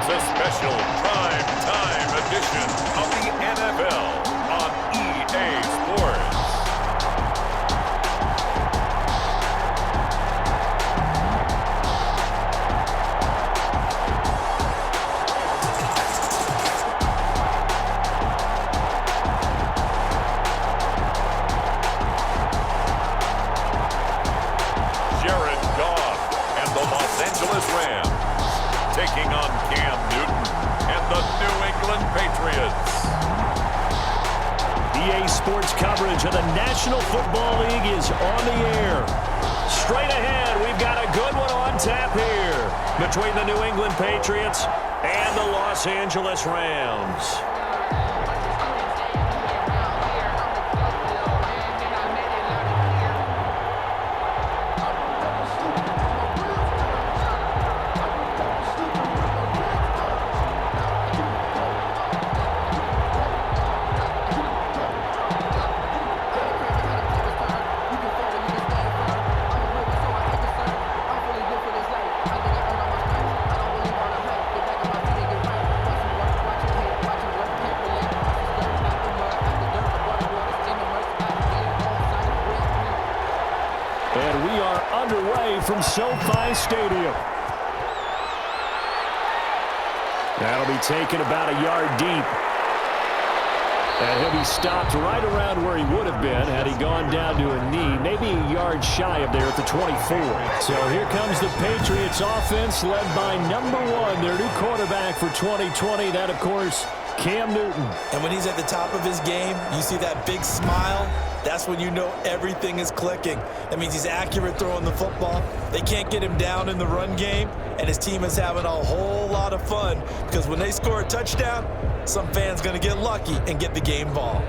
is a special prime time edition of the NFL on EA Sports. Jarrett and the Los Angeles Rams taking on Cam Newton and the New England Patriots. EA Sports coverage of the National Football League is on the air. Straight ahead, we've got a good one on tap here between the New England Patriots and the Los Angeles Rams. And we are underway from SoFi Stadium. That'll be taken about a yard deep. And he'll be stopped right around where he would have been had he gone down to a knee, maybe a yard shy of there at the 24. So here comes the Patriots offense led by number 1, their new quarterback for 2020. That, of course, Cam Newton. And when he's at the top of his game, you see that big smile. That's when you know everything is clicking. That means he's accurate throwing the football. They can't get him down in the run game, and his team is having a whole lot of fun because when they score a touchdown, some fan's going to get lucky and get the game ball.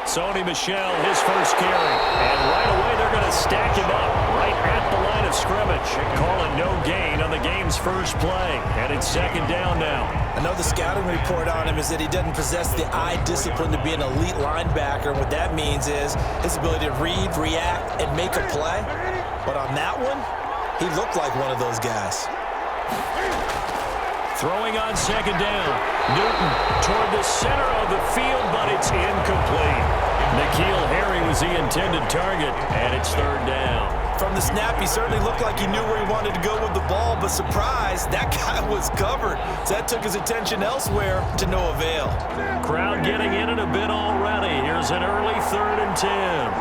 Sony Michel, his first carry. And right away, they're going to stack him up right at the line of scrimmage. Call it no gain on the game's first play. And it's second down now. I know the scouting report on him is that he doesn't possess the eye discipline to be an elite linebacker. What that means is his ability to read, react, and make a play. But on that one, he looked like one of those guys. Throwing on second down. Newton toward the center of the field, but it's incomplete. N'Keal Harry was the intended target, and it's third down. From the snap, he certainly looked like he knew where he wanted to go with the ball, but surprise, that guy was covered. So that took his attention elsewhere to no avail. Crowd getting in it a bit already. Here's an early 3rd and 10.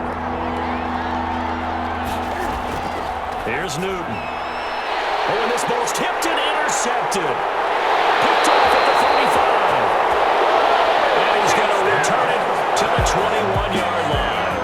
Here's Newton. Oh, and this ball's tipped and intercepted. Picked off at the 35. And he's going to return it to the 21-yard line.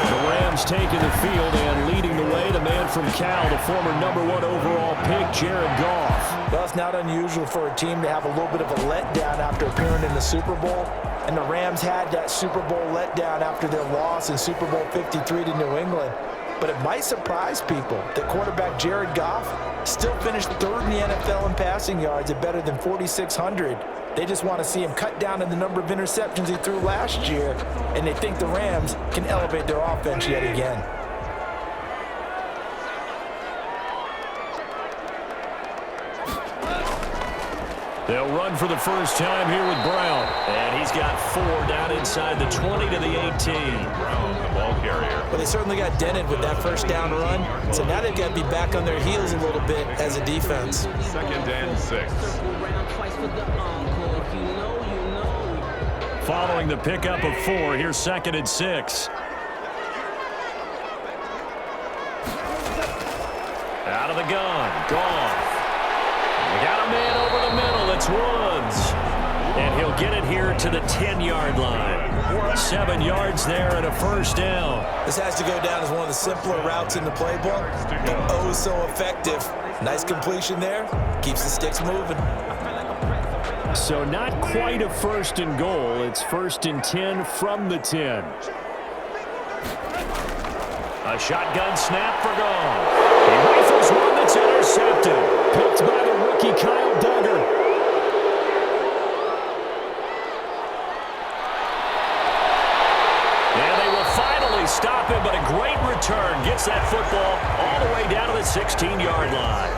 The Rams taking the field and leading the way. The man from Cal, the former number 1 overall pick, Jared Goff. Well, it's not unusual for a team to have a little bit of a letdown after appearing in the Super Bowl. And the Rams had that Super Bowl letdown after their loss in Super Bowl 53 to New England. But it might surprise people that quarterback Jared Goff still finished 3rd in the NFL in passing yards at better than 4,600. They just want to see him cut down on the number of interceptions he threw last year, and they think the Rams can elevate their offense yet again. They'll run for the first time here with Brown. And he's got 4 down inside the 20 to the 18. Brown, the ball carrier. But they certainly got dented with that first down run. So now they've got to be back on their heels a little bit as a defense. 2nd and 6. Following the pickup of 4, here's 2nd and 6. Out of the gun. Gone. We got a man over the middle. It's Woods. And he'll get it here to the 10-yard line. 7 yards there and a first down. This has to go down as one of the simpler routes in the playbook, but oh so effective. Nice completion there. Keeps the sticks moving. So not quite a 1st and goal. It's 1st and 10 from the 10. A shotgun snap for Goff. He rifles one that's intercepted. Picked by the rookie Kyle Duggar. return gets that football all the way down to the 16-yard line.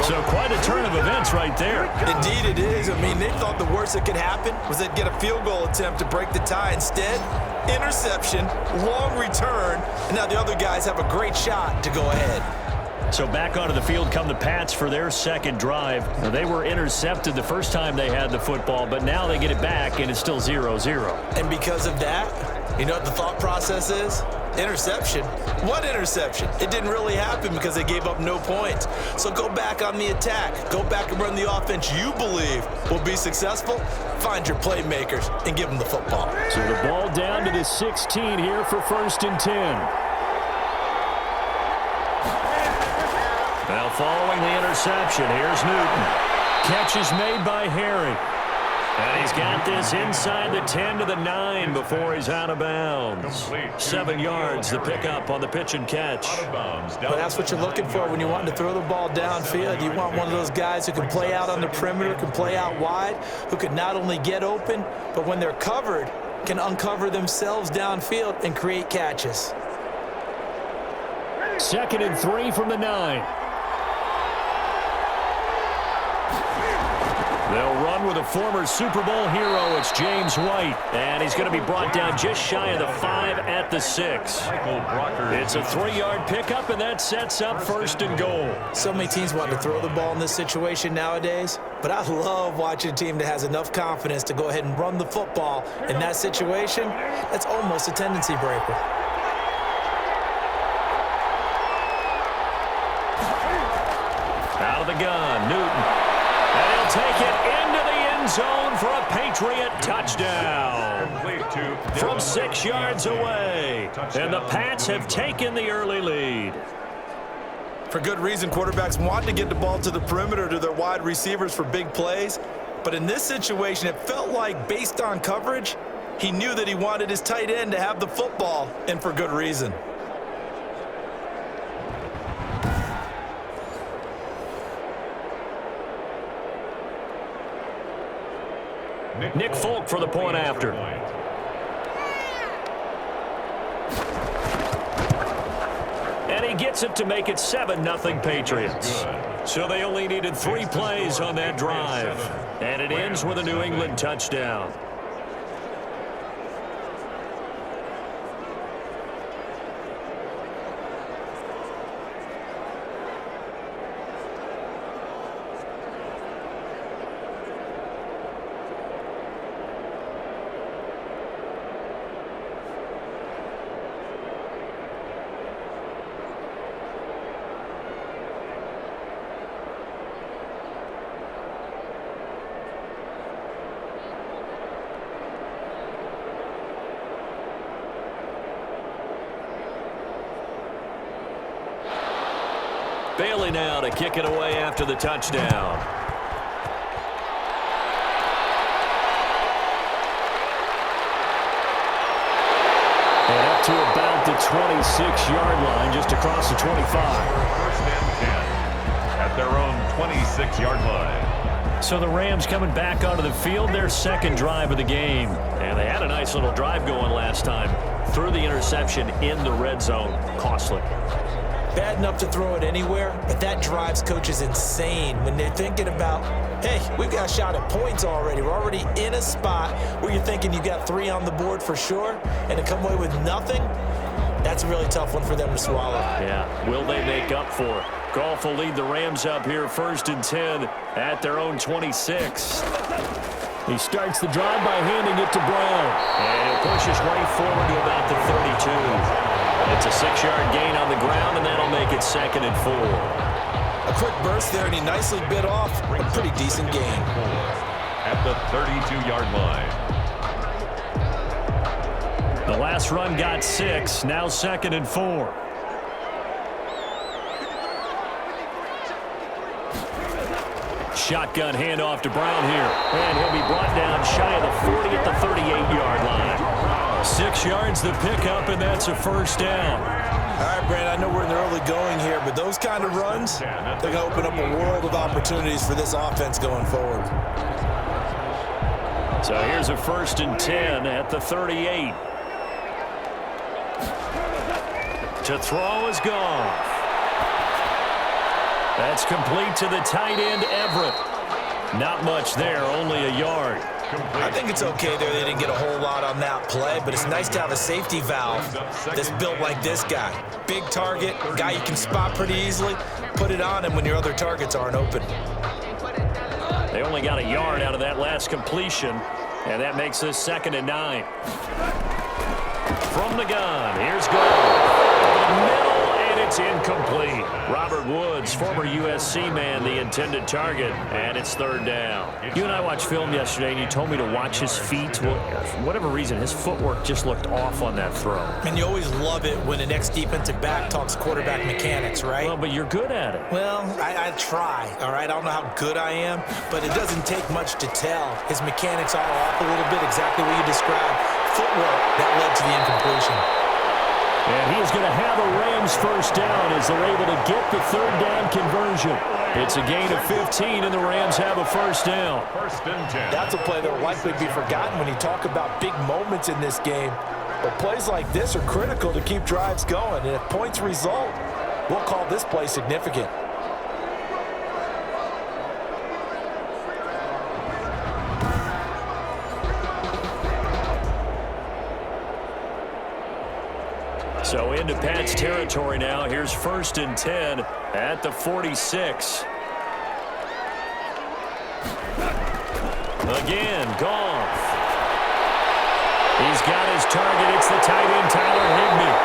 So quite a turn of events right there. Indeed it is. I mean, they thought the worst that could happen was they'd get a field goal attempt to break the tie. Instead, interception, long return, and now the other guys have a great shot to go ahead. So back onto the field come the Pats for their second drive. Now, they were intercepted the first time they had the football, but now they get it back, and it's still 0-0. And because of that, you know what the thought process is? Interception. What interception? It didn't really happen because they gave up no points. So go back on the attack. Go back and run the offense you believe will be successful. Find your playmakers and give them the football. So the ball down to the 16 here for 1st and 10. Now following the interception, here's Newton. Catch is made by Harry. And he's got this inside the 10 to the 9 before he's out of bounds. 7 yards, the pickup on the pitch and catch. Well, that's what you're looking for when you want to throw the ball downfield. You want one of those guys who can play out on the perimeter, can play out wide, who can not only get open, but when they're covered, can uncover themselves downfield and create catches. 2nd and 3 from the 9. They'll run with a former Super Bowl hero. It's James White. And he's going to be brought down just shy of the 5 at the 6. It's a 3-yard pickup, and that sets up 1st and goal. So many teams want to throw the ball in this situation nowadays, but I love watching a team that has enough confidence to go ahead and run the football in that situation. That's almost a tendency breaker. Out of the gun, Newton. And he'll take it into the end zone for a Patriot touchdown from 6 yards away. And the Pats have taken the early lead. For good reason, quarterbacks want to get the ball to the perimeter to their wide receivers for big plays. But in this situation, it felt like based on coverage, he knew that he wanted his tight end to have the football, and for good reason. Nick Folk for the point after. And he gets it to make it 7-0 Patriots. So they only needed 3 plays on that drive. And it ends with a New England touchdown. Bailey now to kick it away after the touchdown. And up to about the 26-yard line, just across the 25. 1st and 10 at their own 26-yard line. So the Rams coming back onto the field, their second drive of the game. And they had a nice little drive going last time. Threw the interception in the red zone. Costly. Bad enough to throw it anywhere, but that drives coaches insane when they're thinking about, hey, we've got a shot at points already. We're already in a spot where you're thinking you got 3 on the board for sure, and to come away with nothing, that's a really tough one for them to swallow. Yeah, will they make up for it? Goff will lead the Rams up here 1st and 10 at their own 26. He starts the drive by handing it to Brown. And he'll push his way forward to about the 32. It's a 6-yard gain on the ground, and that'll make it 2nd and 4. A quick burst there, and he nicely bit off a pretty decent gain. At the 32-yard line. The last run got 6, now 2nd and 4. Shotgun handoff to Brown here. And he'll be brought down shy of the 40 at the 38-yard line. 6 yards the pickup, and that's a 1st down. All right, Brandon, I know we're in the early going here, but those kind of runs, they're going to open up a world of opportunities for this offense going forward. So here's a 1st and 10 at the 38. To throw is Goff. That's complete to the tight end, Everett. Not much there, only a yard. I think it's okay there. They didn't get a whole lot on that play, but it's nice to have a safety valve that's built like this guy. Big target, guy you can spot pretty easily. Put it on him when your other targets aren't open. They only got a yard out of that last completion, and that makes this 2nd and 9. From the gun, here's Goff. Middle, and it's incomplete. Robert Woods, former USC man, the intended target, and it's 3rd down. You and I watched film yesterday, and you told me to watch his feet. Well, for whatever reason, his footwork just looked off on that throw. And you always love it when an ex-defensive back talks quarterback mechanics, right? Well, but you're good at it. Well, I try, all right? I don't know how good I am, but it doesn't take much to tell. His mechanics are off a little bit, exactly what you described. Footwork that led to the incompletion. And he is going to have a Rams 1st down as they're able to get the 3rd down conversion. It's a gain of 15, and the Rams have a 1st down. 1st and 10. That's a play that will likely be forgotten when you talk about big moments in this game. But plays like this are critical to keep drives going. And if points result, we'll call this play significant. So into Pat's territory now. Here's 1st and 10 at the 46. Again, Goff. He's got his target. It's the tight end, Tyler Higbee.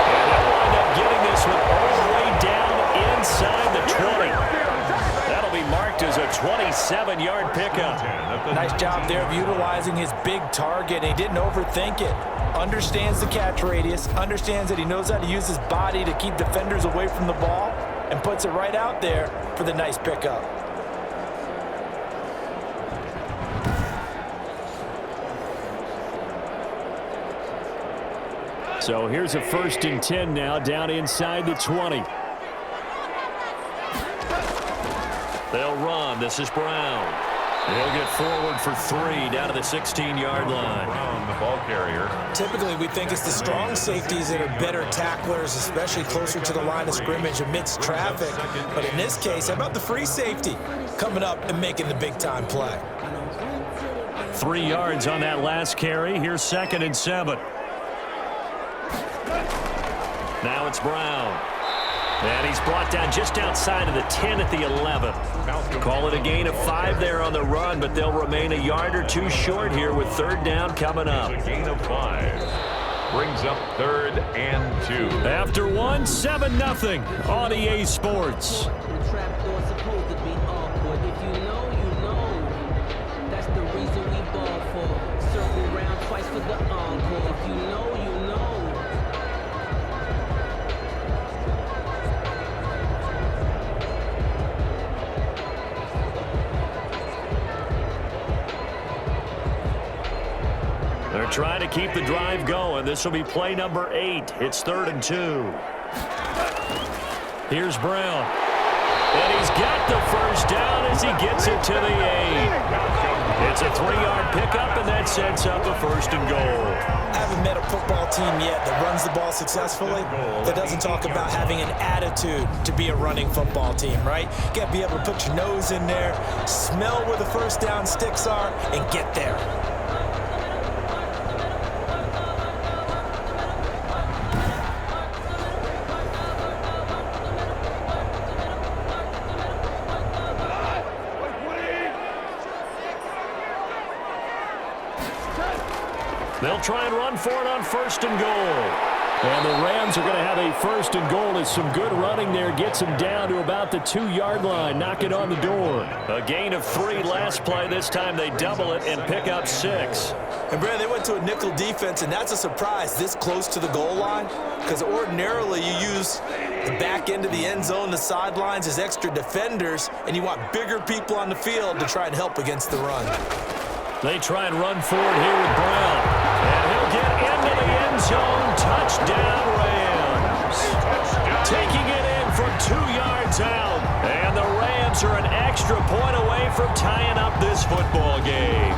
And they'll wind up getting this one all the way down inside the 20. That'll be marked as a 27-yard pickup. Nice job there of utilizing his big target. He didn't overthink it. Understands the catch radius, understands that he knows how to use his body to keep defenders away from the ball, and puts it right out there for the nice pickup. So here's a 1st and 10 now, down inside the 20. They'll run. This is Brown. He'll get forward for 3 down to the 16-yard line. Brown, the ball carrier. Typically, we think it's the strong safeties that are better tacklers, especially closer to the line of scrimmage amidst traffic. But in this case, how about the free safety coming up and making the big-time play? 3 yards on that last carry. Here's 2nd and 7. Now it's Brown. And he's brought down just outside of the 10 at the 11. Call it a gain of 5 there on the run, but they'll remain a yard or 2 short here with 3rd down coming up. A gain of 5. Brings up 3rd and 2. After 1, 7-0 on EA Sports. The trap door's supposed to be awkward. If you know, you know. That's the reason we ball for. Circle round twice for the encore. If you know, you know. They're trying to keep the drive going. This will be play number 8. It's 3rd and 2. Here's Brown. And he's got the 1st down as he gets it to the 8. It's a 3-yard pickup, and that sets up a 1st and goal. I haven't met a football team yet that runs the ball successfully that doesn't talk about having an attitude to be a running football team, right? You got to be able to put your nose in there, smell where the 1st down sticks are, and get there. They'll try and run for it on 1st and goal. And the Rams are going to have a 1st and goal as some good running there gets them down to about the 2-yard line. Knock it on the door. A gain of 3 last play. This time they double it and pick up 6. And, Brad, they went to a nickel defense, and that's a surprise this close to the goal line because ordinarily you use the back end of the end zone, the sidelines as extra defenders, and you want bigger people on the field to try and help against the run. They try and run forward here with Brown. And he'll get into the end zone. Touchdown, Rams. Taking it in from 2 yards out. And the Rams are an extra point away from tying up this football game.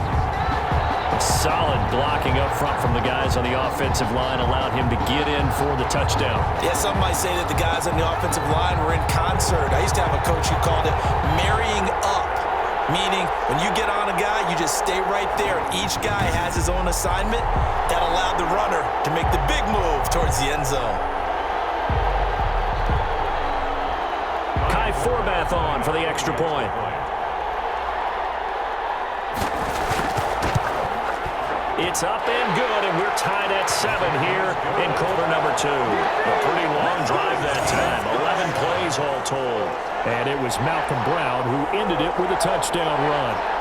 Solid blocking up front from the guys on the offensive line allowed him to get in for the touchdown. Yeah, some might say that the guys on the offensive line were in concert. I used to have a coach who called it marrying up, meaning when you get on a guy, you just stay right there, and each guy has his own assignment. That allowed the runner to make the big move towards the end zone. Kai Forbath on for the extra point. It's up and good, and we're tied at 7 here in quarter number 2. A pretty long drive that time, 11 plays all told. And it was Malcolm Brown who ended it with a touchdown run.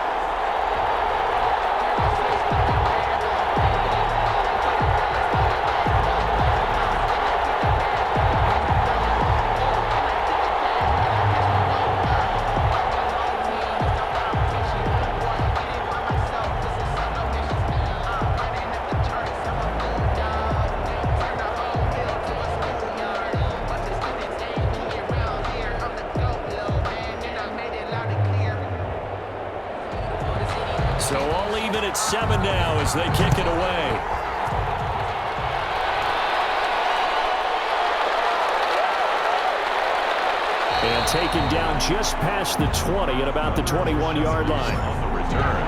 So all even at 7 now as they kick it away. And taken down just past the 20 at about the 21-yard line. On the return,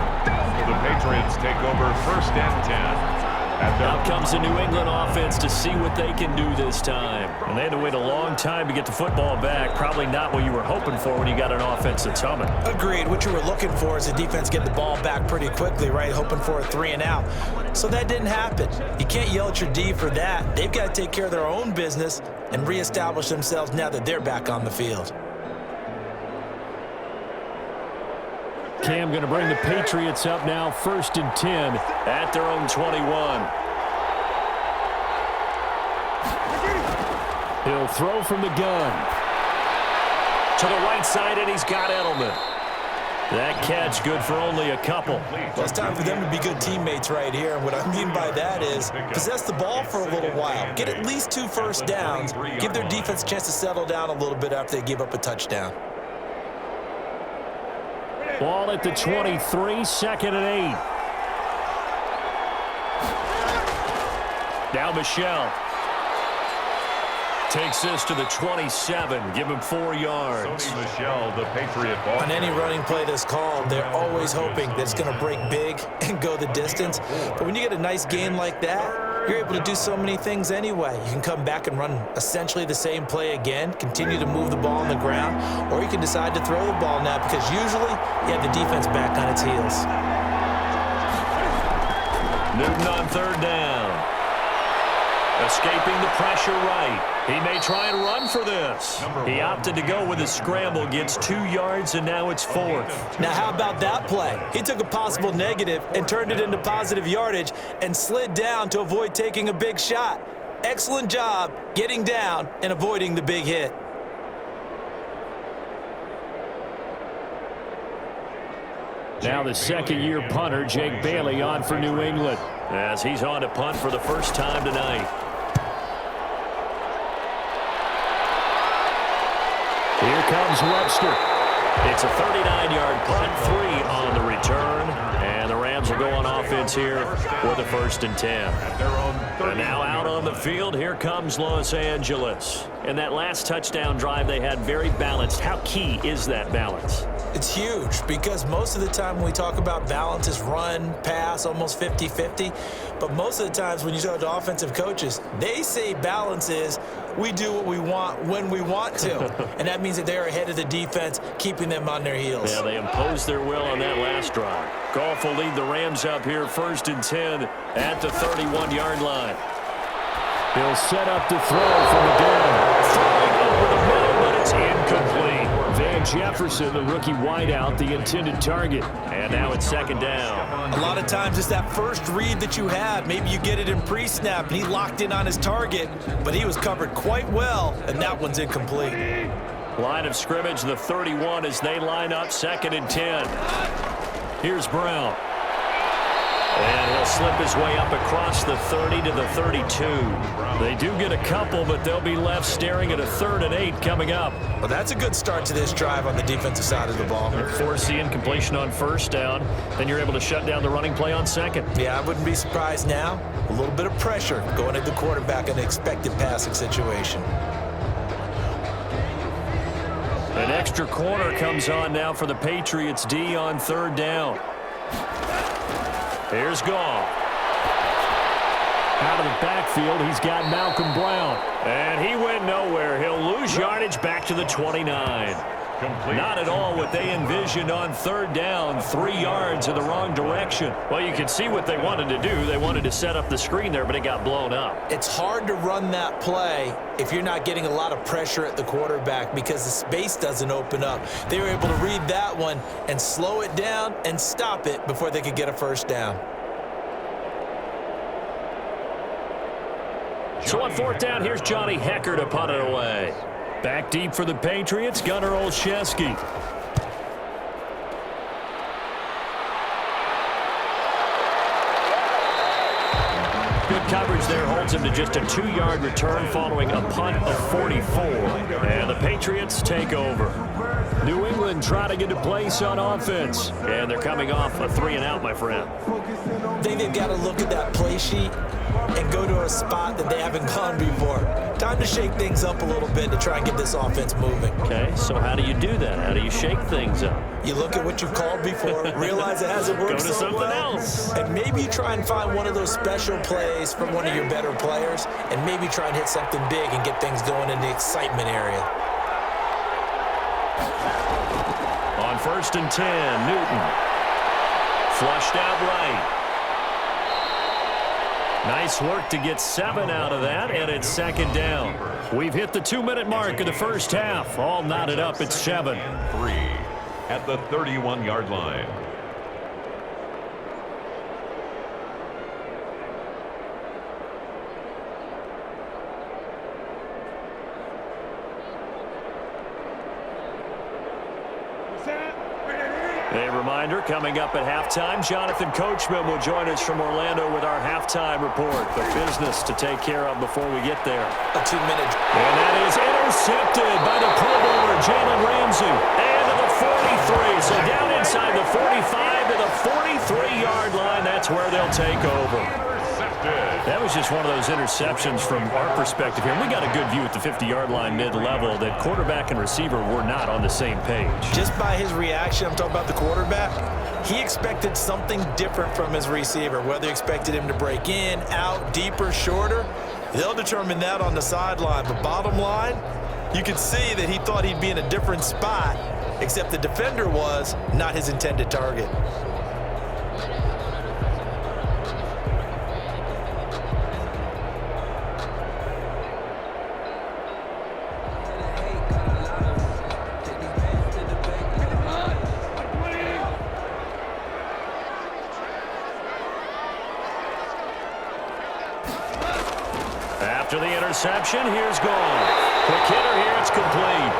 the Patriots take over first and 10. Out comes the New England offense to see what they can do this time. And they had to wait a long time to get the football back. Probably not what you were hoping for when you got an offense that's humming. Agreed. What you were looking for is the defense get the ball back pretty quickly, right? Hoping for a 3 and out. So that didn't happen. You can't yell at your D for that. They've got to take care of their own business and reestablish themselves now that they're back on the field. Cam going to bring the Patriots up now, 1st and 10 at their own 21. He'll throw from the gun. To the right side, and he's got Edelman. That catch good for only a couple. Well, it's time for them to be good teammates right here. And what I mean by that is possess the ball for a little while. Get at least 2 first downs. Give their defense a chance to settle down a little bit after they give up a touchdown. Ball at the 23, 2nd and 8. Now Michelle takes this to the 27. Give him 4 yards. Michelle, the Patriot ball. On any running play that's called, they're always hoping that it's going to break big and go the distance. But when you get a nice gain like that, you're able to do so many things anyway. You can come back and run essentially the same play again, continue to move the ball on the ground, or you can decide to throw the ball now because usually you have the defense back on its heels. Newton on 3rd down. Escaping the pressure right. He may try and run for this. He opted to go with a scramble, gets 2 yards, and now it's 4th. Now, how about that play? He took a possible negative and turned it into positive yardage and slid down to avoid taking a big shot. Excellent job getting down and avoiding the big hit. Now the 2nd-year punter, Jake Bailey, on for New England, as he's on to punt for the first time tonight. Here comes Webster. It's a 39-yard punt, 3 on the return, and the Rams will go on offense here with a 1st and 10. And now out on the field, here comes Los Angeles. And that last touchdown drive they had very balanced. How key is that balance? It's huge because most of the time when we talk about balance is run, pass, almost 50-50. But most of the times when you talk to offensive coaches, they say balance is we do what we want when we want to. And that means that they're ahead of the defense, keeping them on their heels. Yeah, they imposed their will on that last drive. Goff will lead the Rams up here 1st and 10 at the 31-yard line. He'll set up to throw from the gun. Throwing over the middle, but it's incomplete. Van Jefferson, the rookie wideout, the intended target. And now it's 2nd down. A lot of times it's that first read that you have. Maybe you get it in pre-snap, and he locked in on his target, but he was covered quite well, and that one's incomplete. Line of scrimmage, the 31, as they line up 2nd and 10. Here's Brown. And he'll slip his way up across the 30 to the 32. They do get a couple, but they'll be left staring at a 3rd and 8 coming up. Well, that's a good start to this drive on the defensive side of the ball. Forcing completion on 1st down. Then you're able to shut down the running play on 2nd. Yeah, I wouldn't be surprised now. A little bit of pressure going at the quarterback in an expected passing situation. An extra corner comes on now for the Patriots D on 3rd down. Here's Goff. Out of the backfield, he's got Malcolm Brown. And he went nowhere. He'll lose yardage back to the 29. Not at all what they envisioned on 3rd down. 3 yards in the wrong direction. Well, you can see what they wanted to do. They wanted to set up the screen there, but it got blown up. It's hard to run that play if you're not getting a lot of pressure at the quarterback because the space doesn't open up. They were able to read that one and slow it down and stop it before they could get a 1st down. So on 4th down, here's Johnny Hecker to punt it away. Back deep for the Patriots, Gunnar Olszewski. Good coverage there, holds him to just a 2-yard return following a punt of 44. And the Patriots take over. New England trying to get a place on offense. And they're coming off a 3-and-out, my friend. I think they've got to look at that play sheet and go to a spot that they haven't gone before. Time to shake things up a little bit to try and get this offense moving. Okay, so how do you do that? How do you shake things up? You look at what you've called before, realize it hasn't worked Go to so something well, else. and maybe you try and find one of those special plays from one of your better players, and maybe try and hit something big and get things going in the excitement area. On 1st and 10, Newton. Flushed out right. Nice work to get 7 out of that, and it's 2nd down. We've hit the 2-minute mark of the 1st half. All knotted up, it's 7. 3 at the 31-yard line. A reminder, coming up at halftime, Jonathan Coachman will join us from Orlando with our halftime report. The business to take care of before we get there. A 2-minute. And that is intercepted by the Pro Bowler, Jalen Ramsey. And to the 43. So down inside the 45 to the 43-yard line. That's where they'll take over. That was just one of those interceptions from our perspective here. We got a good view at the 50-yard line mid-level that quarterback and receiver were not on the same page. Just by his reaction, I'm talking about the quarterback, he expected something different from his receiver. Whether he expected him to break in, out, deeper, shorter, they'll determine that on the sideline. But bottom line, you could see that he thought he'd be in a different spot, except the defender was not his intended target. After the interception, here's Goff. Quick hitter here, it's complete.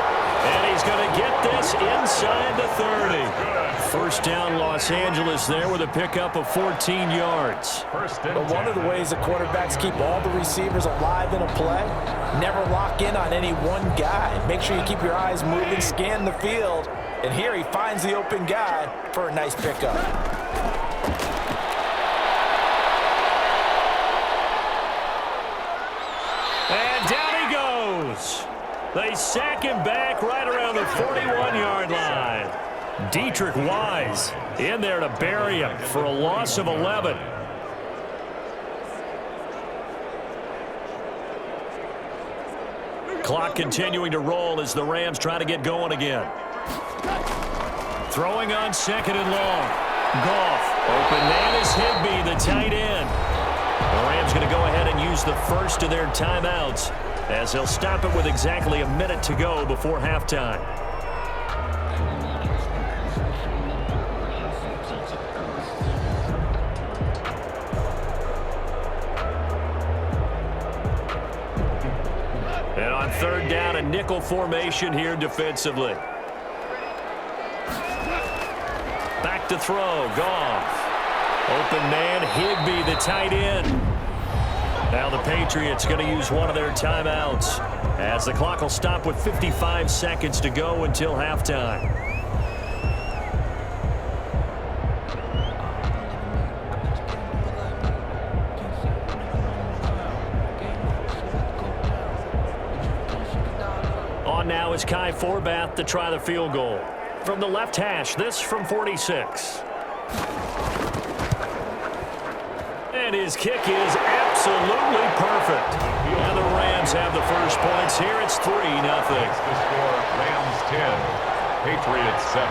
And he's going to get this inside the 30. 1st down, Los Angeles there with a pickup of 14 yards. But one of the ways the quarterbacks keep all the receivers alive in a play, never lock in on any one guy. Make sure you keep your eyes moving, scan the field. And here he finds the open guy for a nice pickup. And down he goes. They sack him back right around the 41-yard line. Dietrich Wise in there to bury him for a loss of 11. Clock continuing to roll as the Rams try to get going again. Throwing on 2nd and long. Goff. Open man is Higbee, the tight end. The Rams going to go ahead and use the first of their timeouts as they'll stop it with exactly a minute to go before halftime. And on 3rd down, a nickel formation here defensively. Back to throw, Goff. Open man, Higbee, the tight end. Now the Patriots going to use one of their timeouts as the clock will stop with 55 seconds to go until halftime. On now is Kai Forbath to try the field goal. From the left hash, this from 46. And his kick is absolutely perfect. And the Rams have the first points here. It's 3-0. The score, Rams 10, Patriots 7.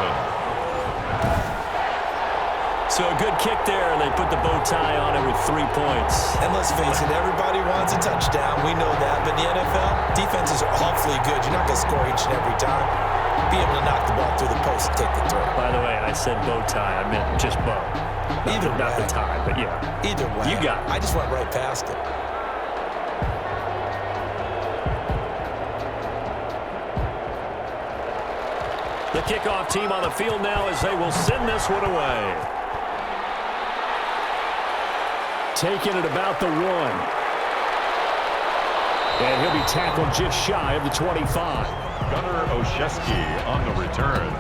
So a good kick there, and they put the bow tie on it with 3 points. And let's face it, everybody wants a touchdown. We know that. But in the NFL, defenses are awfully good. You're not going to score each and every time. Be able to knock the ball through the post and take the throw. By the way, I said bow tie. I meant just bow. Either not way. the tie, but yeah. Either way. You got it. I just went right past it. The kickoff team on the field now as they will send this one away. Taking it about the 1. And he'll be tackled just shy of the 25. Gunnar Olszewski on the return.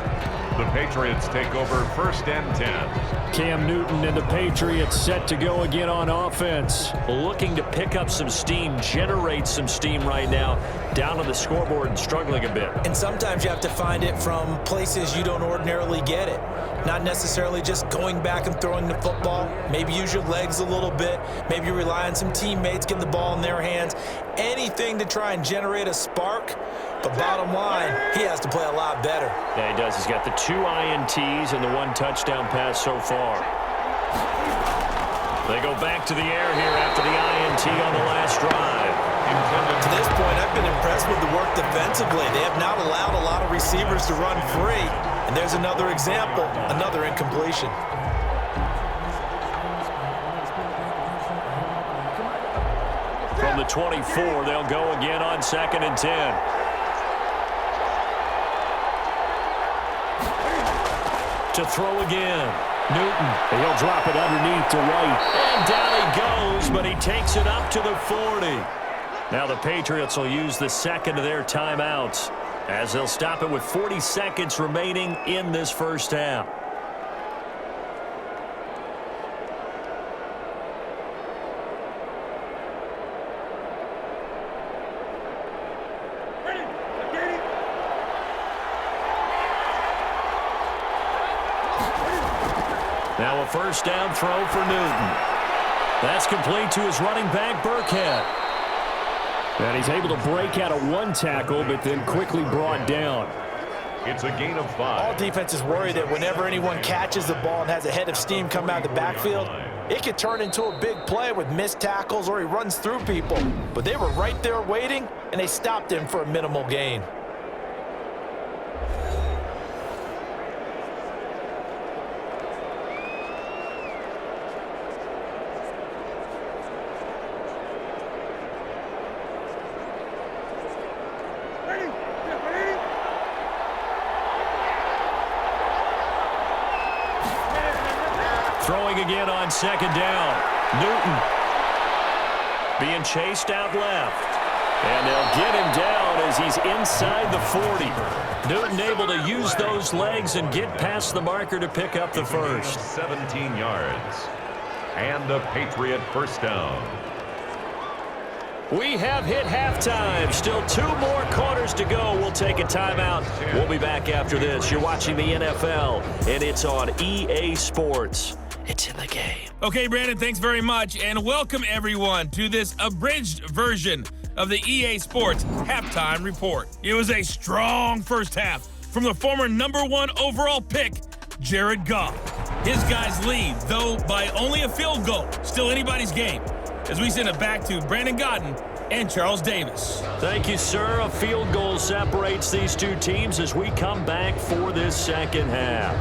The Patriots take over 1st and 10. Cam Newton and the Patriots set to go again on offense. Looking to pick up some steam, generate some steam right now. Down on the scoreboard and struggling a bit. And sometimes you have to find it from places you don't ordinarily get it. Not necessarily just going back and throwing the football. Maybe use your legs a little bit. Maybe rely on some teammates, get the ball in their hands. Anything to try and generate a spark. But bottom line, he has to play a lot better. Yeah, he does. He's got the 2 INTs and the 1 touchdown pass so far. They go back to the air here after the INT on the last drive. To this point, I've been impressed with the work defensively. They have not allowed a lot of receivers to run free. And there's another example, another incompletion. From the 24, they'll go again on 2nd and 10. To throw again. Newton. He'll drop it underneath to White. And down he goes, but he takes it up to the 40. Now the Patriots will use the second of their timeouts as they'll stop it with 40 seconds remaining in this first half. Now a first down throw for Newton. That's complete to his running back, Burkhead. And he's able to break out of 1 tackle, but then quickly brought down. It's a gain of 5. All defenses worry that whenever anyone catches the ball and has a head of steam come out of the backfield, it could turn into a big play with missed tackles or he runs through people. But they were right there waiting, and they stopped him for a minimal gain. Throwing again on 2nd down. Newton being chased out left. And they'll get him down as he's inside the 40. Newton able to use those legs and get past the marker to pick up the first. 17 yards. And a Patriot first down. We have hit halftime. Still 2 more quarters to go. We'll take a timeout. We'll be back after this. You're watching the NFL, and it's on EA Sports. It's in the game. Okay, Brandon, thanks very much, and welcome everyone to this abridged version of the EA Sports Halftime Report. It was a strong first half from the former #1 overall pick, Jared Goff. His guys lead, though by only a field goal. Still anybody's game. As we send it back to Brandon Godden and Charles Davis. Thank you, sir. A field goal separates these 2 teams as we come back for this second half.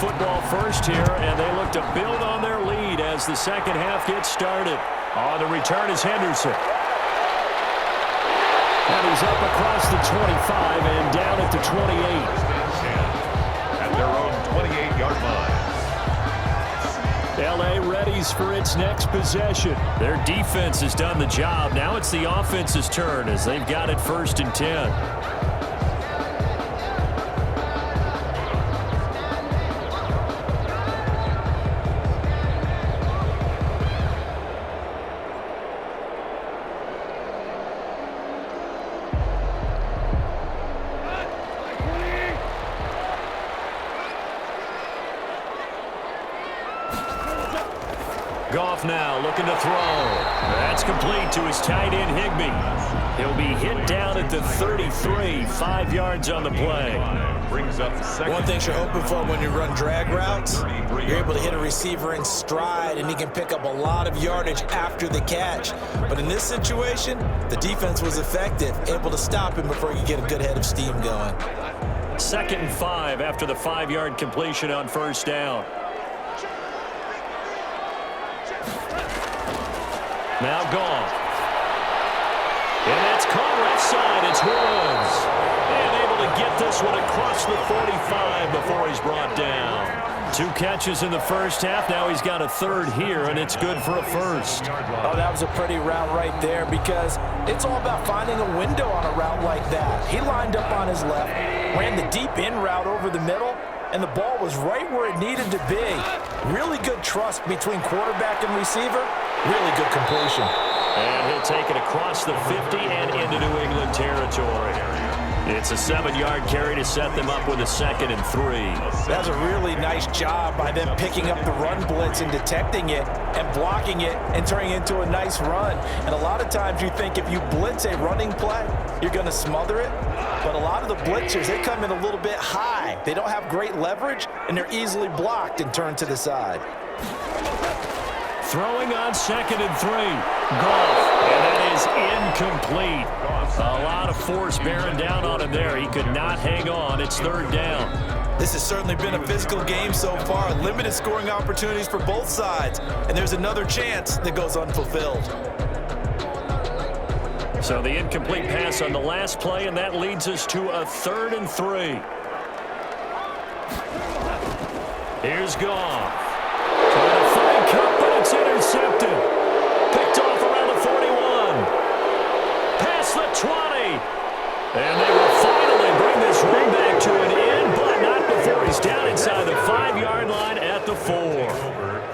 football first here, and they look to build on their lead as the second half gets started. On the return is Henderson. And he's up across the 25 and down at the 28. At their own 28-yard line. L.A. readies for its next possession. Their defense has done the job. Now it's the offense's turn as they've got it 1st and 10. Goff now looking to throw. That's complete to his tight end, Higbee. He'll be hit down at the 33, 5 yards on the play. Brings up second. One thing you're hoping for when you run drag routes, you're able to hit a receiver in stride, and he can pick up a lot of yardage after the catch. But in this situation, the defense was effective, able to stop him before you get a good head of steam going. 2nd and 5 after the 5-yard completion on 1st down. Now Goff. And that's caught left side. It's Woods. And able to get this one across the 45 before he's brought down. 2 catches in the first half. Now he's got a 3rd here, and it's good for a 1st. Oh, that was a pretty route right there because it's all about finding a window on a route like that. He lined up on his left, ran the deep in route over the middle, and the ball was right where it needed to be. Really good trust between quarterback and receiver. Really good completion. And he'll take it across the 50 and into New England territory. It's a 7-yard carry to set them up with a 2nd and 3. That's a really nice job by them picking up the run blitz and detecting it and blocking it and turning it into a nice run. And a lot of times you think if you blitz a running play, you're going to smother it. But a lot of the blitzers, they come in a little bit high. They don't have great leverage, and they're easily blocked and turned to the side. Throwing on 2nd and 3. Goff. And that is incomplete. A lot of force bearing down on him there. He could not hang on. It's 3rd down. This has certainly been a physical game so far. Limited scoring opportunities for both sides. And there's another chance that goes unfulfilled. So the incomplete pass on the last play, and that leads us to a 3rd and 3. Here's Goff. Trying to find Cup, but it's intercepted. Picked off around the 41. Past the 20. And they will finally bring this run back to an end, but not before he's down inside the 5-yard line at the 4.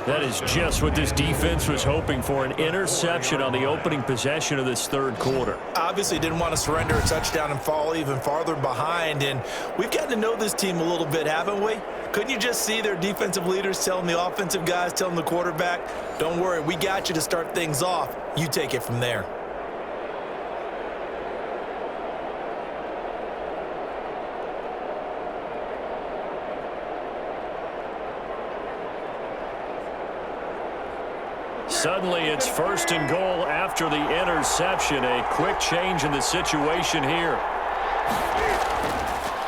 That is just what this defense was hoping for, an interception on the opening possession of this 3rd quarter. Obviously didn't want to surrender a touchdown and fall even farther behind, and we've gotten to know this team a little bit, haven't we? Couldn't you just see their defensive leaders telling the offensive guys, telling the quarterback, don't worry, we got you to start things off. You take it from there. Suddenly, it's 1st and goal after the interception. A quick change in the situation here.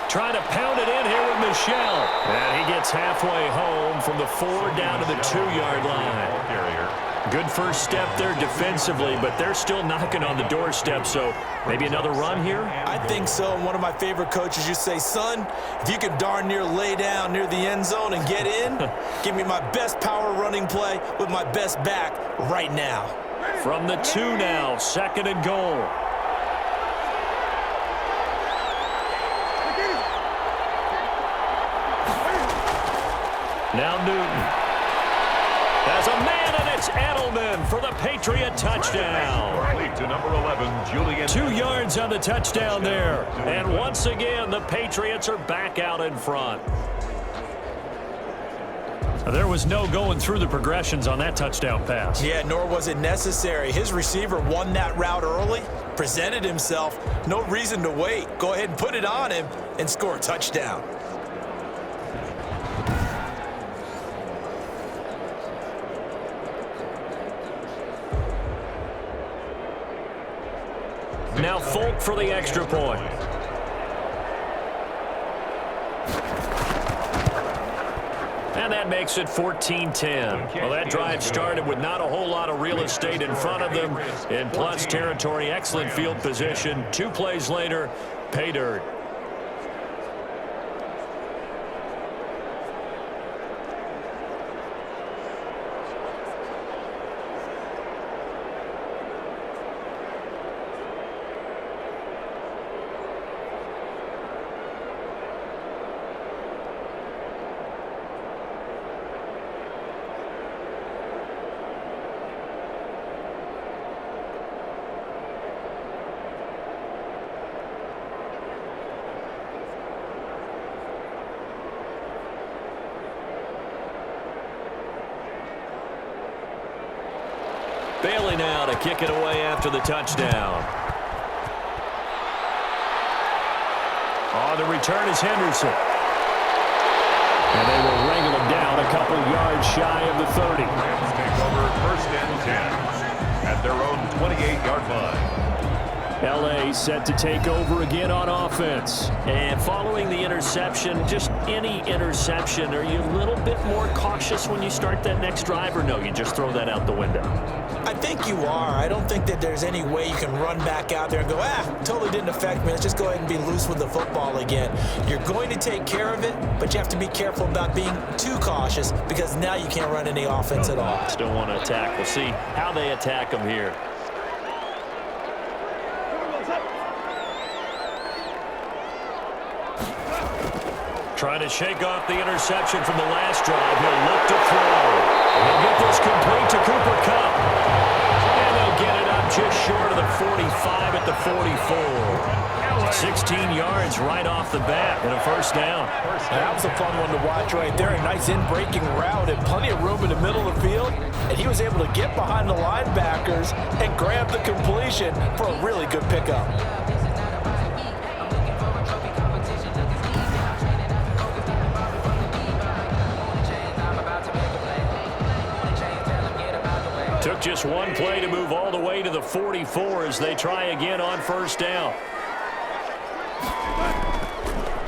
Trying to pound it in here with Michel. And he gets halfway home from the 4 down to the 2-yard line. Good first step there defensively, but they're still knocking on the doorstep, so maybe another run here? I think so. And one of my favorite coaches used to say, son, if you can darn near lay down near the end zone and get in, give me my best power running play with my best back right now. From the 2 now, 2nd and goal. Now Newton. Has a man, and it's Edelman for the Patriot touchdown. Complete to number 11, Julian. 2 yards on the touchdown there. And once again, the Patriots are back out in front. There was no going through the progressions on that touchdown pass. Yeah, nor was it necessary. His receiver won that route early, presented himself. No reason to wait. Go ahead and put it on him and score a touchdown. Now Folk for the extra point. And that makes it 14-10. Well, that drive started with not a whole lot of real estate in front of them. In plus territory, excellent field position. 2 plays later, pay dirt. Bailey now to kick it away after the touchdown. On the return is Henderson. And they will wrangle him down a couple yards shy of the 30. Rams take over 1st and 10 at their own 28-yard line. L.A. set to take over again on offense. And following the interception, just any interception, are you a little bit more cautious when you start that next drive, or no, you just throw that out the window? I think you are. I don't think that there's any way you can run back out there and go, totally didn't affect me. Let's just go ahead and be loose with the football again. You're going to take care of it, but you have to be careful about being too cautious because now you can't run any offense at all. Still want to attack. We'll see how they attack them here. Trying to shake off the interception from the last drive. He'll look to throw. He'll get this complete to Cooper Kupp. And they'll get it up just short of the 45 at the 44. 16 yards right off the bat and a 1st down. That was a fun one to watch right there. A nice in-breaking route and plenty of room in the middle of the field. And he was able to get behind the linebackers and grab the completion for a really good pickup. Took just one play to move all the way to the 44 as they try again on 1st down.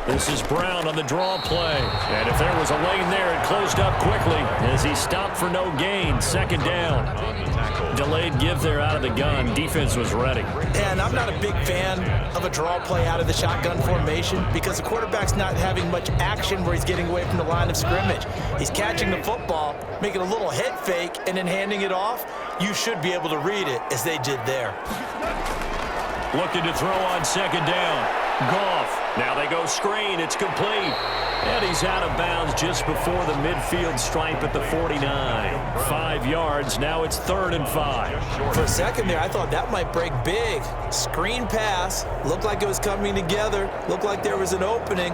This is Brown on the draw play. And if there was a lane there, it closed up quickly as he stopped for no gain. 2nd down. Delayed give there out of the gun. Defense was ready. And I'm not a big fan of a draw play out of the shotgun formation because the quarterback's not having much action where he's getting away from the line of scrimmage. He's catching the football, making a little head fake, and then handing it off. You should be able to read it as they did there. Looking to throw on 2nd down. Goff. Now they go screen. It's complete. And he's out of bounds just before the midfield stripe at the 49. 5 yards. Now it's 3rd and 5. For a second there, I thought that might break big. Screen pass. Looked like it was coming together. Looked like there was an opening.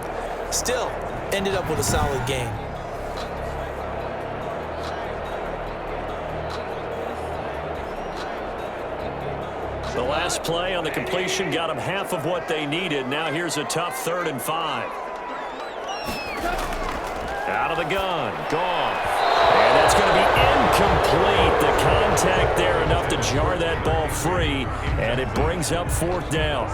Still, ended up with a solid game. The last play on the completion got them half of what they needed. Now here's a tough 3rd and 5. Out of the gun. Goff. And that's going to be incomplete. The contact there enough to jar that ball free. And it brings up 4th down.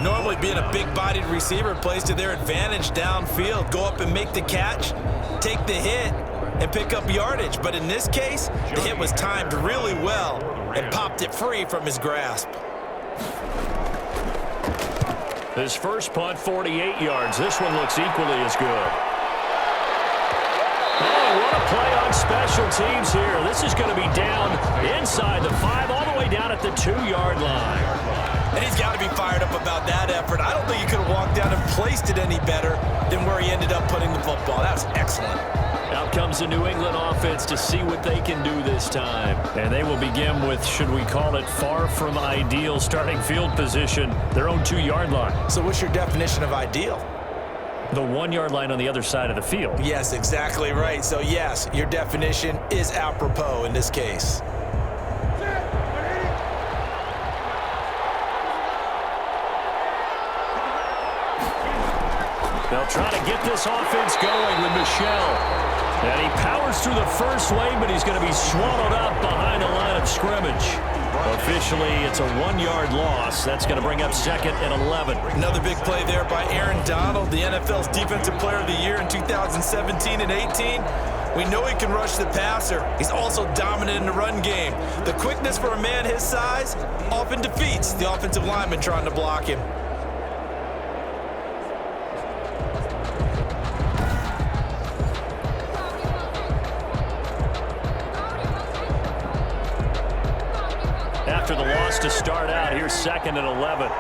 Normally being a big-bodied receiver plays to their advantage downfield. Go up and make the catch, take the hit, and pick up yardage. But in this case, the hit was timed really well and popped it free from his grasp. His first punt, 48 yards. This one looks equally as good. Oh, what a play on special teams here. This is going to be down inside the 5, all the way down at the 2-yard line. And he's got to be fired up about that effort. I don't think he could have walked down and placed it any better than where he ended up putting the football. That was excellent. Out comes the New England offense to see what they can do this time. And they will begin with, should we call it, far from ideal starting field position, their own 2-yard line. So what's your definition of ideal? The 1-yard line on the other side of the field. Yes, exactly right. So yes, your definition is apropos in this case. They'll try to get this offense going with Michel. And he powers through the first wave, but he's going to be swallowed up behind the line of scrimmage. Officially, it's a 1-yard loss. That's going to bring up 2nd and 11. Another big play there by Aaron Donald, the NFL's Defensive Player of the Year in 2017 and 18. We know he can rush the passer. He's also dominant in the run game. The quickness for a man his size often defeats the offensive lineman trying to block him. After the loss to start out, here's 2nd and 11.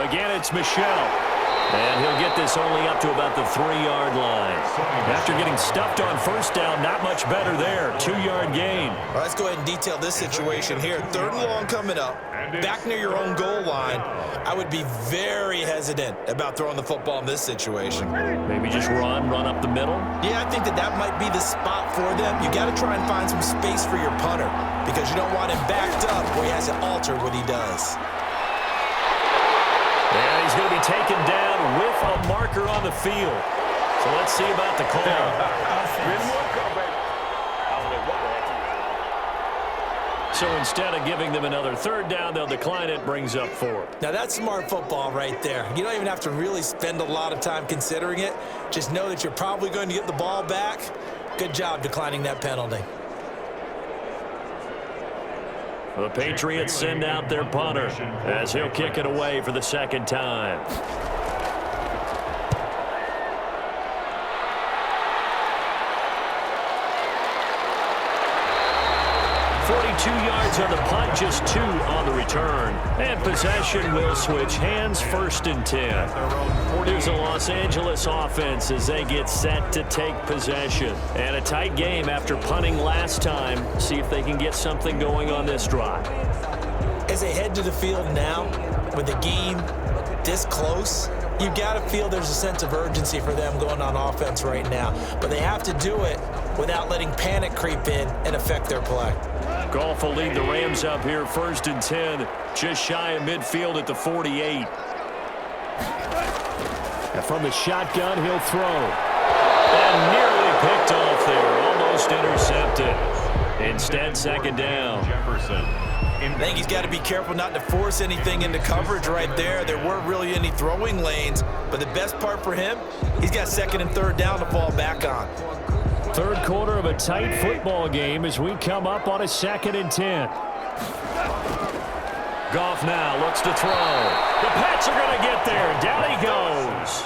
Again, it's Michel. And he'll get this only up to about the 3-yard line. After getting stuffed on first down, not much better there. 2-yard gain. All right, let's go ahead and detail this situation here. 3rd and long coming up, back near your own goal line. I would be very hesitant about throwing the football in this situation. Maybe just run up the middle? Yeah, I think that might be the spot for them. You got to try and find some space for your punter because you don't want him backed up where he has to alter what he does. And he's going to be taken down with a marker on the field. So let's see about the call. So instead of giving them another 3rd down, they'll decline it, brings up 4. Now that's smart football right there. You don't even have to really spend a lot of time considering it. Just know that you're probably going to get the ball back. Good job declining that penalty. The Patriots send out their punter as he'll kick it away for the 2nd time. 42 yards on the punt, just 2 on the return. And possession will switch hands, 1st and 10. Here's a Los Angeles offense as they get set to take possession. And a tight game after punting last time. See if they can get something going on this drive. As they head to the field now, with the game this close, you've got to feel there's a sense of urgency for them going on offense right now. But they have to do it without letting panic creep in and affect their play. Goff will lead the Rams up here, 1st and 10, just shy of midfield at the 48. And from the shotgun, he'll throw. And nearly picked off there, almost intercepted. Instead, 2nd down. Jefferson. I think he's got to be careful not to force anything into coverage right there. There weren't really any throwing lanes, but the best part for him, he's got 2nd and 3rd down to fall back on. 3rd quarter of a tight football game as we come up on a 2nd and 10. Goff now looks to throw. The Pats are going to get there. Down he goes.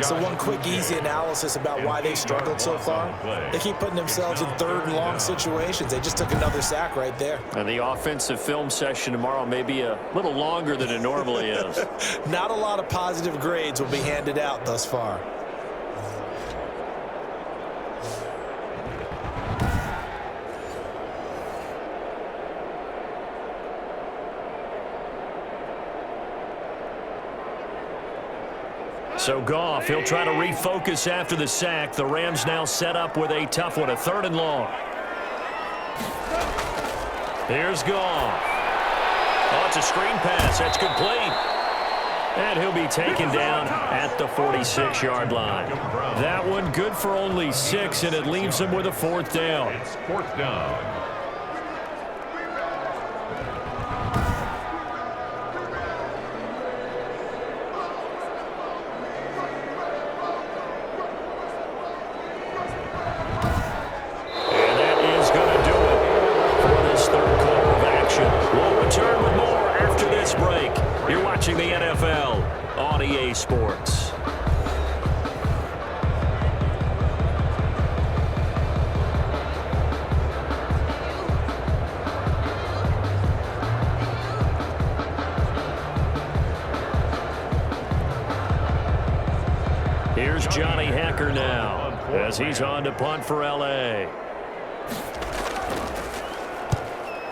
So one quick, easy analysis about why they struggled so far. They keep putting themselves in 3rd and long situations. They just took another sack right there. And the offensive film session tomorrow may be a little longer than it normally is. Not a lot of positive grades will be handed out thus far. So Goff, he'll try to refocus after the sack. The Rams now set up with a tough one, a 3rd and long. Here's Goff. Oh, it's a screen pass. That's complete. And he'll be taken down at the 46-yard line. That one good for only 6, and it leaves him with a 4th down. It's 4th down. The NFL on EA Sports. Here's Johnny Hacker now as he's on to punt for LA.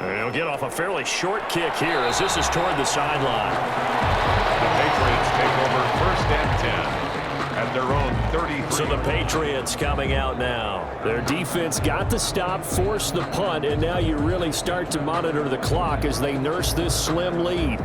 And he'll get off a fairly short kick here as this is toward the sideline. The Patriots take over 1st and 10 at their own 33. So the Patriots coming out now. Their defense got the stop, forced the punt, and now you really start to monitor the clock as they nurse this slim lead.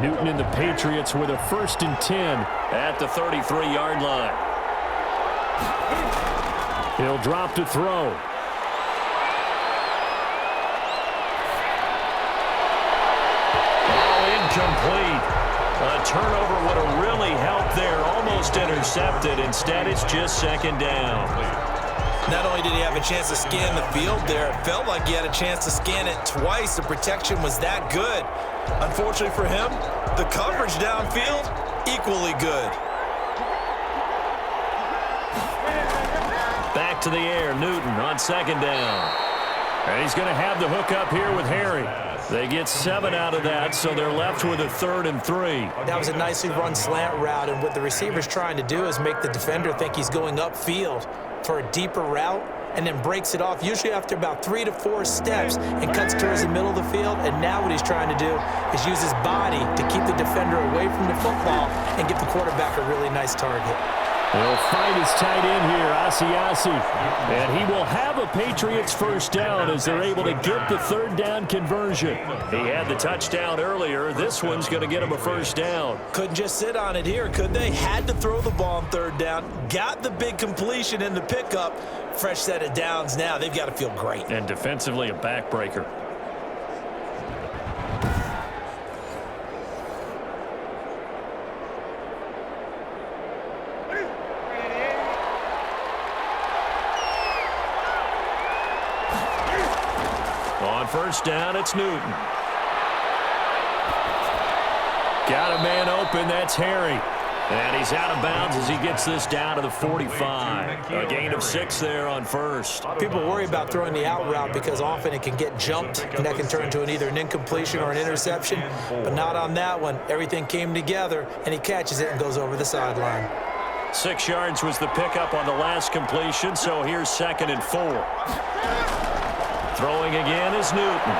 Newton and the Patriots with a 1st and 10 at the 33-yard line. He'll drop to throw. Oh, incomplete. A turnover would have really helped there. Almost intercepted. Instead, it's just second down. Not only did he have a chance to scan the field there, it felt like he had a chance to scan it twice. The protection was that good. Unfortunately for him, the coverage downfield, equally good. Back to the air, Newton on second down. And he's going to have the hook up here with Harry. They get 7 out of that, so they're left with a 3rd and 3. That was a nicely run slant route, and what the receiver's trying to do is make the defender think he's going upfield for a deeper route, and then breaks it off, usually after about 3 to 4 steps, and cuts towards the middle of the field. And now what he's trying to do is use his body to keep the defender away from the football and give the quarterback a really nice target. He'll find his tight end here, Asiasi. And he will have a Patriots first down as they're able to get the 3rd down conversion. He had the touchdown earlier. This one's going to get him a first down. Couldn't just sit on it here, could they? Had to throw the ball on 3rd down. Got the big completion in the pickup. Fresh set of downs now. They've got to feel great. And defensively, a backbreaker. On first down, it's Newton. Got a man open, that's Harry. And he's out of bounds as he gets this down to the 45. A gain of 6 there on first. People worry about throwing the out route because often it can get jumped, and that can turn into either an incompletion or an interception. But not on that one. Everything came together, and he catches it and goes over the sideline. 6 yards was the pickup on the last completion, so here's 2nd and 4. Throwing again is Newton.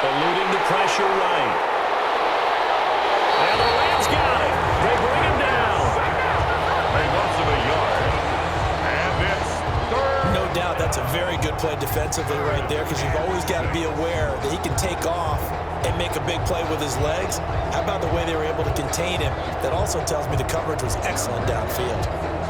Eluding the pressure right. And the Rams got it. They bring him down. They lost him a yard. And it's 3rd. No doubt that's a very good play defensively right there, because you've always got to be aware that he can take off and make a big play with his legs. How about the way they were able to contain him? That also tells me the coverage was excellent downfield.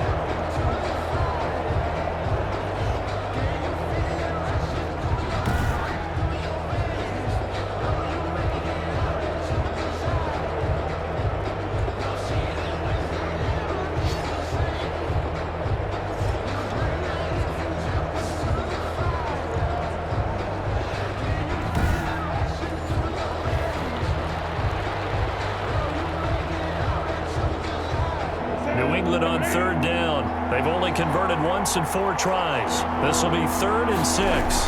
On 3rd down. They've only converted once in 4 tries. This will be 3rd and 6.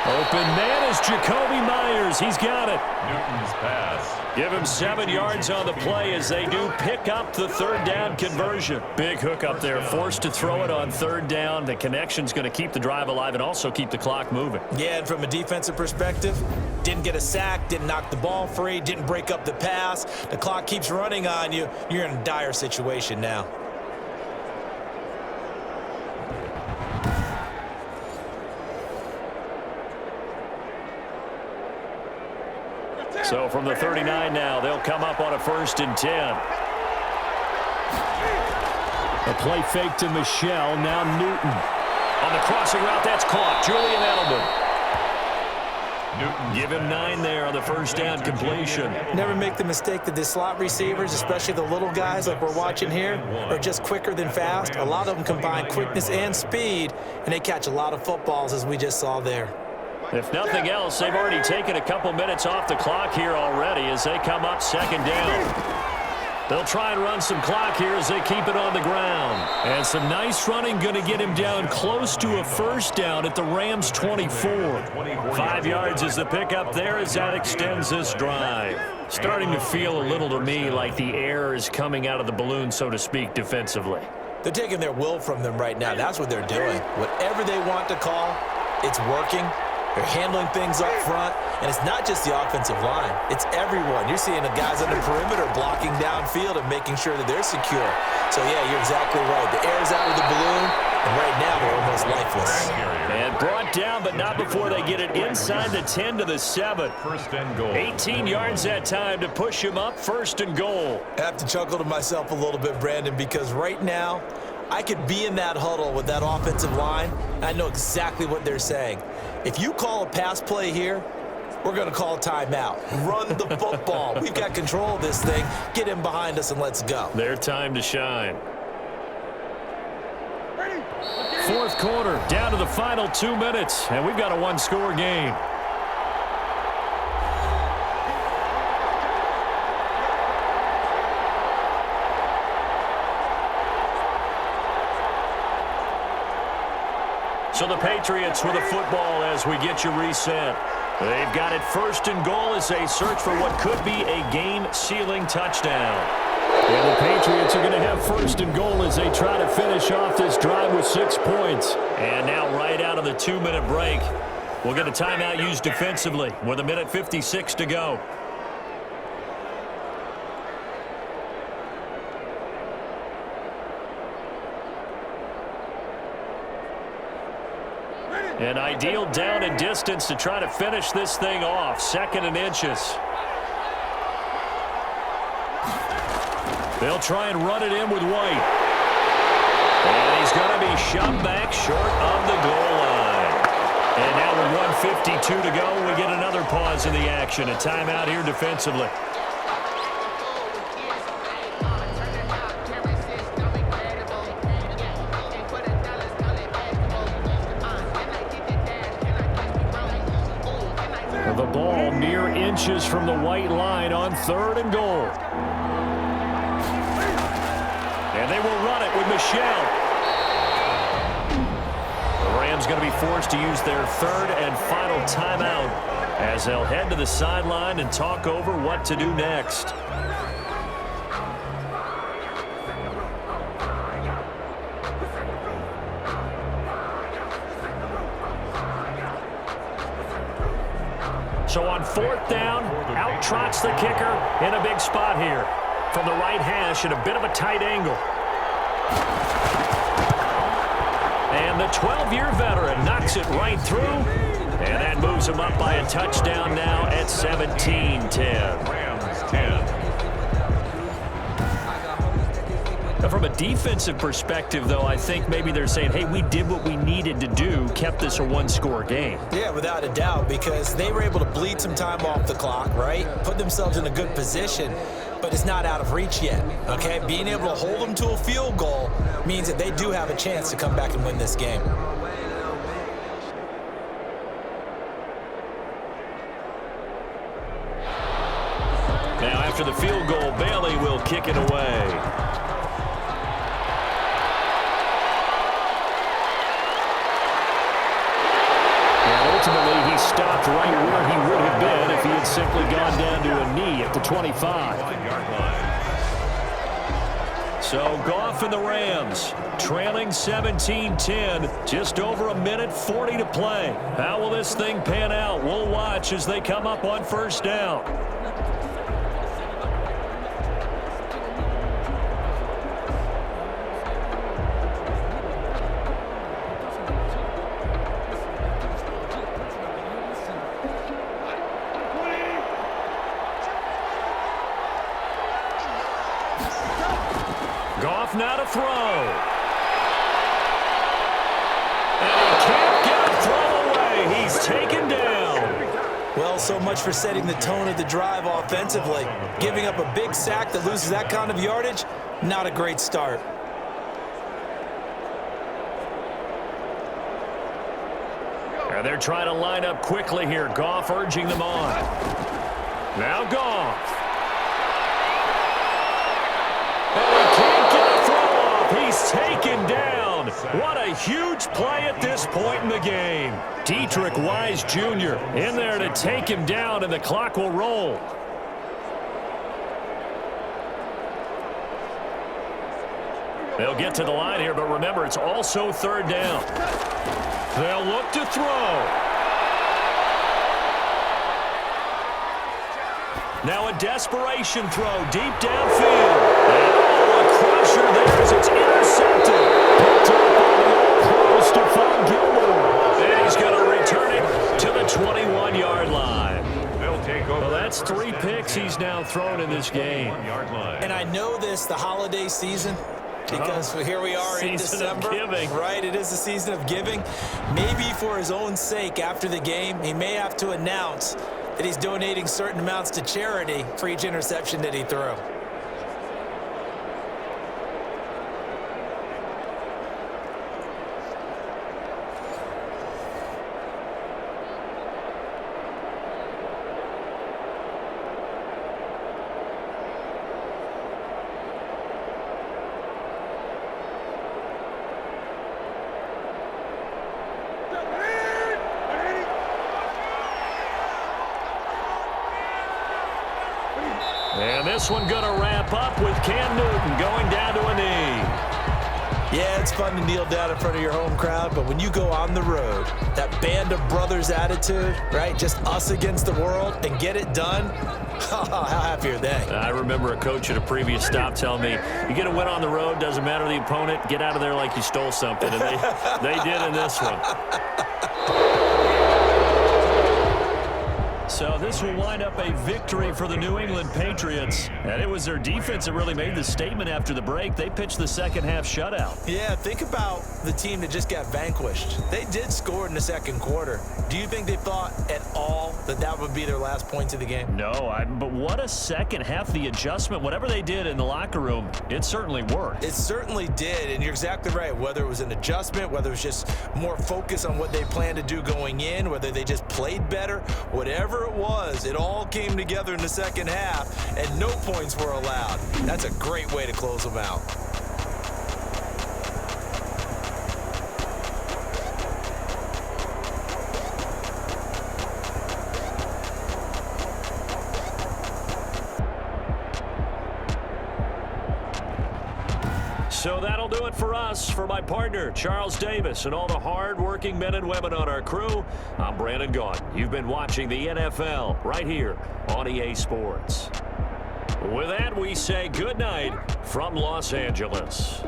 Open man is Jacoby Myers. He's got it. Newton's pass. Give him 7 yards on the play as they do pick up the 3rd down conversion. Big hook up there. Forced to throw it on 3rd down. The connection's going to keep the drive alive and also keep the clock moving. Yeah, and from a defensive perspective, didn't get a sack, didn't knock the ball free, didn't break up the pass. The clock keeps running on you. You're in a dire situation now. So from the 39 now, they'll come up on a 1st and 10. A play fake to Michelle, now Newton. On the crossing route, that's caught. Julian Edelman. Give him 9 there on the 1st down completion. Never make the mistake that the slot receivers, especially the little guys like we're watching here, are just quicker than fast. A lot of them combine quickness and speed, and they catch a lot of footballs, as we just saw there. If nothing else, they've already taken a couple minutes off the clock here already as they come up 2nd down. They'll try and run some clock here as they keep it on the ground. And some nice running going to get him down close to a 1st down at the Rams 24. 5 yards is the pickup there as that extends this drive. Starting to feel a little to me like the air is coming out of the balloon, so to speak, defensively. They're taking their will from them right now. That's what they're doing. Whatever they want to call, it's working. They're handling things up front, and it's not just the offensive line. It's everyone. You're seeing the guys on the perimeter blocking downfield and making sure that they're secure. So, yeah, you're exactly right. The air's out of the balloon, and right now they're almost lifeless. And brought down, but not before they get it inside the 10 to the 7. First and goal. 18 yards that time to push him up, first and goal. I have to chuckle to myself a little bit, Brandon, because right now I could be in that huddle with that offensive line, and I know exactly what they're saying. If you call a pass play here, we're going to call a timeout. Run the football. We've got control of this thing. Get him behind us and let's go. Their time to shine. Fourth quarter, down to the final 2 minutes, and we've got a one-score game. So the Patriots with a football as we get you reset. They've got it first and goal as they search for what could be a game-sealing touchdown. And the Patriots are going to have first and goal as they try to finish off this drive with 6 points. And now right out of the 2-minute break, we'll get a timeout used defensively with 1:56 to go. An ideal down and distance to try to finish this thing off. 2nd and inches. They'll try and run it in with White. And he's going to be shoved back short of the goal line. And now with 1:52 to go, we get another pause in the action. A timeout here defensively. The ball mere inches from the white line on 3rd and goal. And they will run it with Michelle. The Rams going to be forced to use their 3rd and final timeout as they'll head to the sideline and talk over what to do next. So on 4th down, out trots the kicker in a big spot here. From the right hash at a bit of a tight angle. And the 12-year veteran knocks it right through. And that moves him up by a touchdown now at 17-10. Rams 10. From a defensive perspective, though, I think maybe they're saying, hey, we did what we needed to do, kept this a one-score game. Yeah, without a doubt, because they were able to bleed some time off the clock, right? Put themselves in a good position, but it's not out of reach yet, okay? Being able to hold them to a field goal means that they do have a chance to come back and win this game. Now, after the field goal, Bailey will kick it away. Ultimately, he stopped right where he would have been if he had simply gone down to a knee at the 25. So Goff and the Rams trailing 17-10, just over 1:40 to play. How will this thing pan out? We'll watch as they come up on 1st down. Goff now to throw. And he can't get a throw away. He's taken down. Well, so much for setting the tone of the drive offensively. Giving up a big sack that loses that kind of yardage, not a great start. And they're trying to line up quickly here. Goff urging them on. Now Goff. And he can't get a throw off. He's taken down. What a huge play at this point in the game. Dietrich Wise Jr. in there to take him down, and the clock will roll. They'll get to the line here, but remember, it's also 3rd down. They'll look to throw. Now a desperation throw deep downfield. And a crusher there as it's intercepted. Picked up by the all-pro Stephon Gilmore. And he's going to return it to the 21-yard line. They'll take over. Well, that's 3 picks he's now thrown in this game. And I know this, the holiday season, because here we are in December. Right, it is the season of giving. Maybe for his own sake after the game, he may have to announce that he's donating certain amounts to charity for each interception that he threw. And this one going to wrap up with Cam Newton going down to a knee. Yeah, it's fun to kneel down in front of your home crowd, but when you go on the road, that band of brothers attitude, right, just us against the world, and get it done, how happy are they? I remember a coach at a previous stop telling me, you get a win on the road, doesn't matter the opponent, get out of there like you stole something, and they did in this one. So this will wind up a victory for the New England Patriots. And it was their defense that really made the statement after the break. They pitched the second half shutout. Yeah, think about the team that just got vanquished. They did score in the second quarter. Do you think they thought at all that that would be their last points of the game? No, but what a second half. The adjustment, whatever they did in the locker room, it certainly worked. It certainly did, and you're exactly right. Whether it was an adjustment, whether it was just more focus on what they planned to do going in, whether they just played better, whatever it was, it all came together in the second half, and no points were allowed. That's a great way to close them out. So that'll do it for us. For my partner, Charles Davis, and all the hard-working men and women on our crew, I'm Brandon Gaudin. You've been watching the NFL right here on EA Sports. With that, we say good night from Los Angeles.